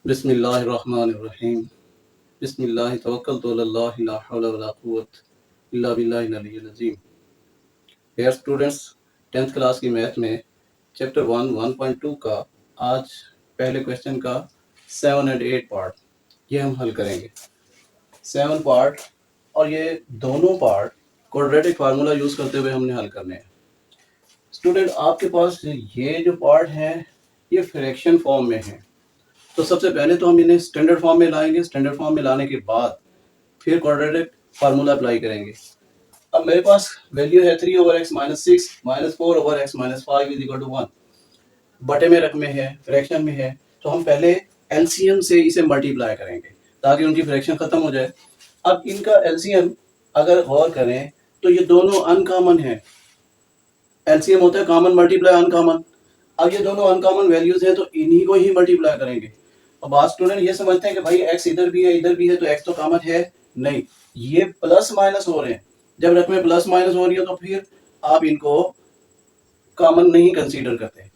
बिस्मिल्लाहिर्रहमानिर्रहीम। बिस्मिल्लाहि तवक्कलतु अलल्लाहि ला हौला वला कुव्वता इल्ला बिल्लाहिल अलिय्यिल अज़ीम। डियर स्टूडेंट्स, 10th क्लास की मैथ में चैप्टर 1.2 का आज पहले क्वेश्चन का 7 और 8 पार्ट ये हम हल करेंगे। 7 पार्ट और ये दोनों पार्ट क्वाड्रेटिक फार्मूला यूज़ करते हुए हमने हल करने हैं। स्टूडेंट, आपके पास ये जो पार्ट हैं ये फ्रैक्शन फॉर्म में है, तो सबसे पहले तो हम इन्हें स्टैंडर्ड फॉर्म में लाएंगे। स्टैंडर्ड फॉर्म में लाने के बाद फिर क्वाड्रेटिक फार्मूला अप्लाई करेंगे। अब मेरे पास वैल्यू है 3/x - 6 - 4/x - 5 = 1। बटे में रकम में है, फ्रैक्शन में है, तो हम पहले एलसीएम से इसे मल्टीप्लाई करेंगे ताकि उनकी फ्रैक्शन खत्म हो जाए। अब इनका एलसीएम अगर गौर करें तो ये दोनों अनकॉमन है। एलसीएम होता है कॉमन मल्टीप्लाई अनकॉमन। अब ये दोनों अनकॉमन वैल्यूज हैं तो इन्हीं को ही मल्टीप्लाई करेंगे। अब आज स्टूडेंट ये समझते हैं कि भाई x इधर भी है इधर भी है तो x तो कॉमन है नहीं, ये प्लस माइनस हो रहे हैं। जब रकमें प्लस माइनस हो रही है तो फिर आप इनको कॉमन नहीं कंसीडर करते।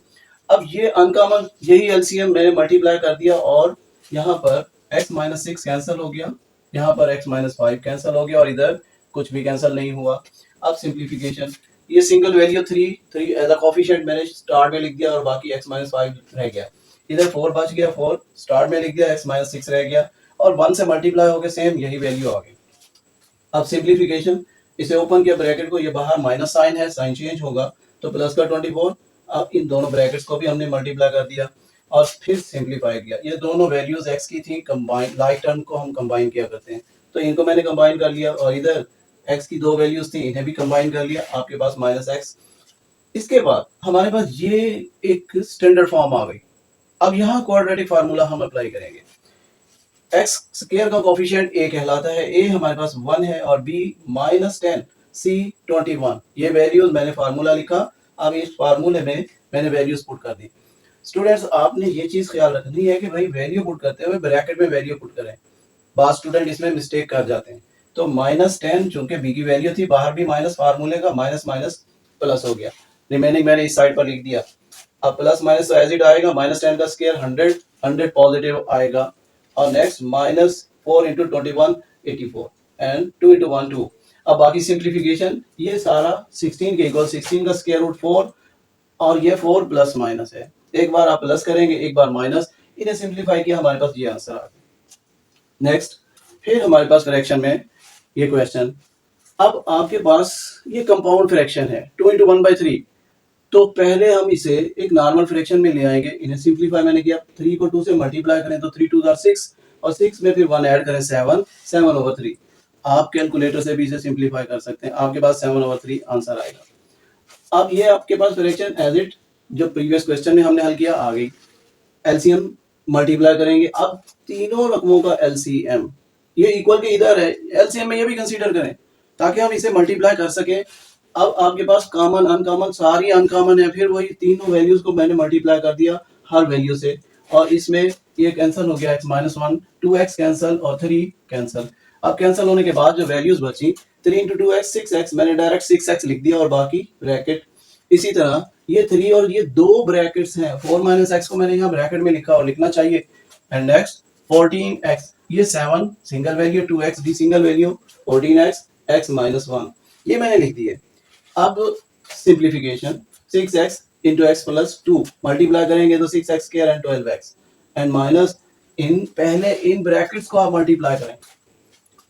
अब ये अनकॉमन यही एलसीएम मैंने मल्टीप्लाई कर दिया और यहाँ पर x - 6 कैंसिल हो गया, यहाँ पर x - 5 कैंसिल हो गया और इधर कुछ भी कैंसिल नहीं हुआ। अब सिंप्लीफिकेशन, ये single value 3 as a coefficient मैंने स्टार्ट में लिख दिया और बाकी x - 5 रह गया। इधर 4 बच गया, 4 स्टार्ट में लिख दिया, x - 6 रह गया और 1 से मल्टीप्लाई हो गया, सेम यही वैल्यू आ गई। अब सिंप्लीफिकेशन, इसे ओपन किया ब्रैकेट को, ये बाहर माइनस साइन है, साइन चेंज होगा तो प्लस का 24। अब इन दोनों ब्रैकेट्स को भी हमने मल्टीप्लाई कर दिया और फिर सिंप्लीफाई किया। ये दोनों वैल्यूज x की थी, कंबाइन लाइक टर्म को हम कंबाइन किया करते हैं, तो इनको मैंने कंबाइन कर लिया और इधर x की दो वैल्यूज थी इन्हें भी कंबाइन कर लिया, आपके पास -x। इसके बाद हमारे पास ये एक स्टैंडर्ड फॉर्म आ गई। अब यहाँ क्वाड्रेटिक फार्मूला हम अप्लाई करेंगे। एक्स स्क्वायर का कोफिशिएंट a कहलाता है, a हमारे पास 1 है और b -10, c 21। ये वैल्यूज मैंने फार्मूला लिखा। अब इस फार्मूले में मैंने वैल्यूज पुट कर दी। स्टूडेंट्स, आपने ये चीज ख्याल रखनी है कि भाई वैल्यू पुट करते हुए ब्रैकेट में वैल्यू पुट करें। बाद स्टूडेंट इसमें मिस्टेक कर जाते हैं। तो -10 चूंकि b की वैल्यू थी, बाहर भी माइनस, फार्मूले का माइनस माइनस प्लस हो गया, रिमेनिंग मैंने इस साइड पर लिख दिया। अब प्लस माइनस तो एज इट आएगा, -10 का स्क्वायर 100, 100 पॉजिटिव आएगा और नेक्स्ट -4 × 21 84 एंड 2 × 1 2। अब बाकी सिंप्लीफिकेशन, ये सारा 16 के इक्वल 16 का स्क्वायर रूट 4 और ये 4 प्लस माइनस है, एक बार आप प्लस करेंगे एक बार माइनस, इन्हें सिंप्लीफाई किया, हमारे पास ये आंसर आ गया। नेक्स्ट, फिर हमारे पास फ्रैक्शन में ये क्वेश्चन। अब आपके पास ये कंपाउंड फ्रैक्शन है 2 × 1/3, तो पहले हम इसे एक नॉर्मल फ्रैक्शन में ले आएंगे। इन्हें सिंप्लीफाई मैंने किया, 3 को 2 से मल्टीप्लाई करें तो 3 2 = 6 और 6 में फिर 1 ऐड करें 7, 7/3। आप कैलकुलेटर से भी इसे सिंप्लीफाई कर सकते हैं, आपके पास 7/3 आंसर आएगा। अब ये आपके पास फ्रैक्शन एज इट जो प्रीवियस क्वेश्चन में हमने हल किया आ गई। एलसीएम मल्टीप्लाई करेंगे। अब तीनों रकमों का एलसीएम, ये इक्वल के इधर है, एलसीएम में ये भी कंसीडर करें ताकि हम इसे मल्टीप्लाई कर सकें। अब आपके पास कॉमन अनकॉमन सारी अनकॉमन है, फिर वही तीनों वैल्यूज को मैंने मल्टीप्लाई कर दिया हर वैल्यू से और इसमें ये कैंसिल हो गया, x - 1, 2x कैंसिल और 3 कैंसिल। अब कैंसिल होने के बाद जो वैल्यूज बची 3 × 2x 6x, मैंने डायरेक्ट 6x लिख दिया और बाकी ब्रैकेट। इसी तरह ये 3 और ये दो ब्रैकेट्स हैं, 4 - x को मैंने यहाँ ब्रैकेट में लिखा और लिखना चाहिए। एंड नेक्स्ट 14x, ये 7 सिंगल वैल्यू, 2x भी सिंगल वैल्यू, 14x x - 1 ये मैंने लिख दिए। अब सिंप्लीफिकेशन, 6x × x + 2 मल्टीप्लाई करेंगे तो 6x² and 12x and minus इन पहले इन ब्रैकेट्स को आप मल्टीप्लाई करें।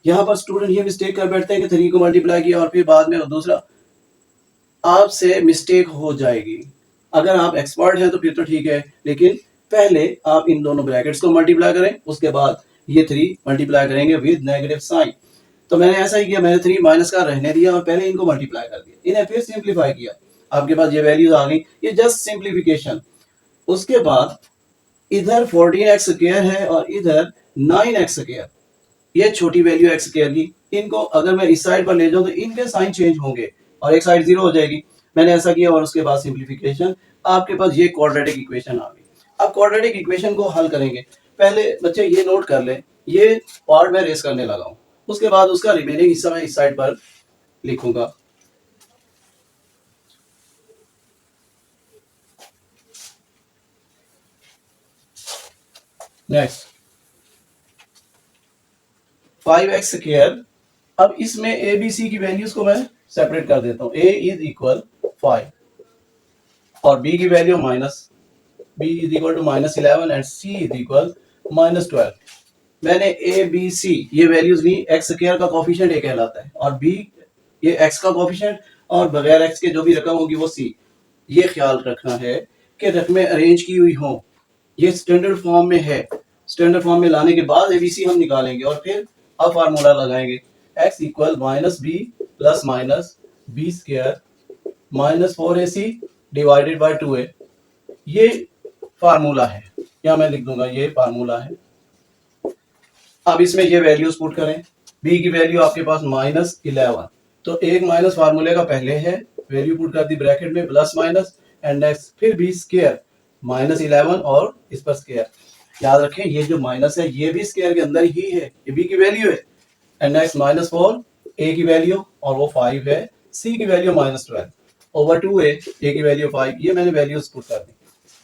यहाँ पर स्टूडेंट ये मिस्टेक कर बैठते हैं कि 3 को मल्टीप्लाई किया और फिर बाद में दूसरा, आपसे मिस्टेक हो जाएगी। अगर आप एक्सपर्ट हैं तो फिर तो ठीक है, लेकिन पहले आप इन दोनों ब्रैकेट्स को मल्टीप्लाई करें, उसके बाद ये 3 मल्टीप्लाई करेंगे विद नेगेटिव साइन। तो मैंने ऐसा ही किया, मैंने 3 माइनस का रहने दिया और पहले इनको मल्टीप्लाई कर दिया, इन्हें फिर सिंप्लीफाई किया, आपके पास ये वैल्यूज आ गई। ये जस्ट सिंप्लीफिकेशन। उसके बाद इधर 14x² है और इधर 9x², ये छोटी वैल्यू x² की, इनको अगर मैं इस साइड पर ले जाऊं तो इनके साइन चेंज होंगे और एक साइड 0 हो जाएगी। मैंने ऐसा किया और उसके बाद सिंप्लीफिकेशन, आपके पास ये क्वाड्रेटिक इक्वेशन आ गई। अब क्वाड्रेटिक इक्वेशन को हल करेंगे। पहले बच्चे ये नोट कर लें, ये पार्ट में रेस करने लगा हूं, उसके बाद उसका रिमेनिंग हिस्सा मैं इस साइड पर लिखूंगा। Next 5x square. अब इसमें ए बी सी की वैल्यूज को मैं सेपरेट कर देता हूं। a इज इक्वल 5 और b की value minus, b is equal to -11 and c is equal -12। मैंने ए बी सी ये वैल्यूज ली, एक्स स्क्वायर का कोफिशिएंट ए कहलाता है और बी ये एक्स का कोफिशिएंट और बगैर एक्स के जो भी रकम होगी वो सी। ये ख्याल रखना है कि रकमें अरेंज की हुई हों, ये स्टैंडर्ड फॉर्म में है। स्टैंडर्ड फॉर्म में लाने के बाद एबीसी हम निकालेंगे और फिर अब फार्मूला लगाएंगे। X equal minus B plus minus B square minus 4ac divided by 2a। ये फार्मूला है, या मैं लिख दूंगा ये फार्मूला है। अब इसमें ये वैल्यूज पुट करें। b की वैल्यू आपके पास -11, तो एक माइनस फार्मूले का पहले है, वैल्यू पुट कर दी ब्रैकेट में प्लस माइनस एंड नेक्स्ट फिर b स्क्वायर -11 और इस पर स्क्वायर। याद रखें ये जो माइनस है ये भी स्क्वायर के अंदर ही है, ये b की वैल्यू है एंड नेक्स्ट -4 a की वैल्यू और वो 5 है, c की वैल्यू -12 ओवर 2a, a की वैल्यू 5। ये मैंने वैल्यूज पुट कर दी।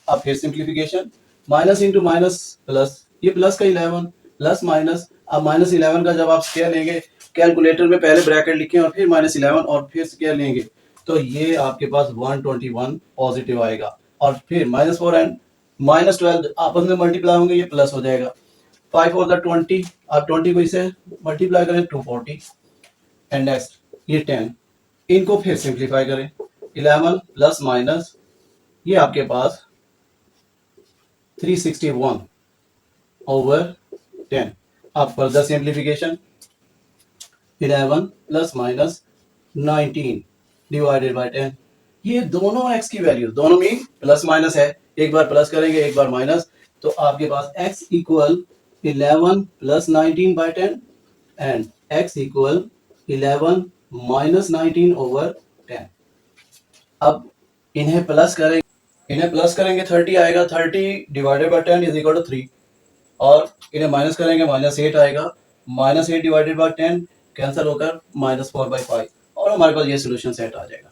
अब फिर simplification, minus into minus plus, ये प्लस का 11 प्लस माइनस। अब -11 का जब आप स्क्वायर लेंगे, कैलकुलेटर में पहले ब्रैकेट लिखें और फिर -11 और फिर स्क्वायर लेंगे तो ये आपके पास 121 पॉजिटिव आएगा और फिर -4 एंड -12 आपस में मल्टीप्लाई होंगे, ये प्लस हो जाएगा। 5 और 20, आप 20 को इसे मल्टीप्लाई करें 240 एंड नेक्स्ट ये 10, इनको फिर सिंप्लीफाई करें। 11 प्लस माइनस ये आपके पास 361 ओवर 10। अब further simplification, 11 plus minus 19 divided by 10। ये दोनों x की वैल्यू, दोनों में प्लस माइनस है, एक बार प्लस करेंगे एक बार माइनस, तो आपके पास x equal 11 plus 19 by 10 and x equal 11 minus 19 over 10। अब इन्हें प्लस करेंगे 30 आएगा, 30 divided by 10 is equal to 3 और इन्हें माइनस करेंगे -8 आएगा, -8 डिवाइडेड बाय 10 कैंसिल होकर -4/5 और हमारे पास ये सोल्यूशन सेट आ जाएगा।